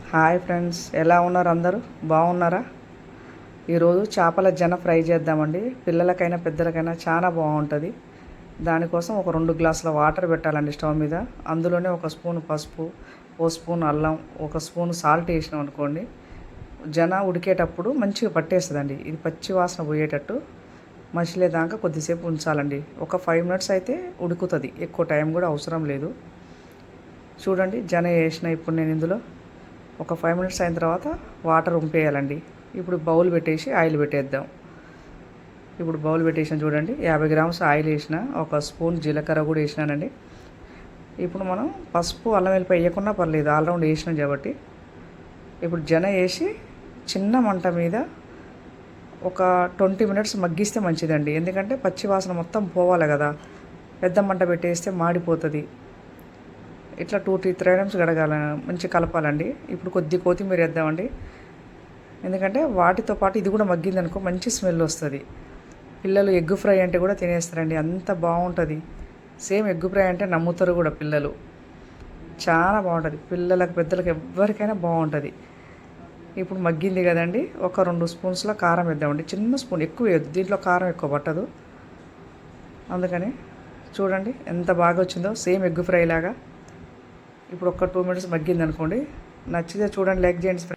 Hi friends, ఎలా ఉన్నారు? అందరూ బాగున్నారా? ఈరోజు చేపల జన ఫ్రై చేద్దామండి. పిల్లలకైనా పెద్దలకైనా చాలా బాగుంటుంది. దానికోసం ఒక 2 గ్లాసుల వాటర్ పెట్టాలండి స్టవ్ మీద. అందులోనే ఒక స్పూన్ పసుపు, ఓ స్పూన్ అల్లం, ఒక స్పూన్ సాల్ట్ వేసినాం అనుకోండి, జన ఉడికేటప్పుడు మంచిగా పట్టేస్తుందండి. ఇది పచ్చి వాసన పోయేటట్టు మసిలేదాకా కొద్దిసేపు ఉంచాలండి. ఒక 5 మినిట్స్ అయితే ఉడుకుతుంది, ఎక్కువ టైం కూడా అవసరం లేదు. చూడండి, జన వేసిన ఇప్పుడు నేను ఇందులో ఒక 5 మినిట్స్ అయిన తర్వాత వాటర్ ఉంపేయాలండి. ఇప్పుడు బౌల్ పెట్టేసి ఆయిల్ పెట్టేద్దాం. ఇప్పుడు బౌల్ పెట్టేసిన చూడండి, 50 గ్రామ్స్ ఆయిల్ వేసిన, ఒక స్పూన్ జీలకర్ర కూడా వేసినానండి. ఇప్పుడు మనం పసుపు అల్లం వెల్లిపాయ వేయకుండా పర్లేదు, ఆల్రౌండ్ వేసినాం కాబట్టి. ఇప్పుడు జన వేసి చిన్న మంట మీద ఒక 20 మినిట్స్ మగ్గిస్తే మంచిదండి. ఎందుకంటే పచ్చి వాసన మొత్తం పోవాలి కదా. పెద్ద మంట పెట్టేస్తే మాడిపోతుంది. ఇట్లా 2-3 టైమ్స్ గడగాల, మంచి కలపాలండి. ఇప్పుడు కొద్ది కొత్తిమీర వేద్దామండి. ఎందుకంటే వాటితో పాటు ఇది కూడా మగ్గిందనుకో మంచి స్మెల్ వస్తుంది. పిల్లలు ఎగ్ ఫ్రై అంటే కూడా తినేస్తారండి, అంత బాగుంటుంది. సేమ్ ఎగ్ ఫ్రై అంటే నమ్ముతారు కూడా పిల్లలు. చాలా బాగుంటుంది, పిల్లలకు పెద్దలకు ఎవరికైనా బాగుంటుంది. ఇప్పుడు మగ్గింది కదండి, ఒక 2 స్పూన్స్లో కారం వేద్దామండి. చిన్న స్పూన్, ఎక్కువ వేయద్దు, దీంట్లో కారం ఎక్కువ పట్టదు. అందుకని చూడండి ఎంత బాగా వచ్చిందో, సేమ్ ఎగ్ ఫ్రై లాగా. ఇప్పుడు ఒక 2 మినిట్స్ మగ్గింది అనుకోండి. నచ్చితే చూడండి, లైక్ చేయండి ఫ్రెండ్స్.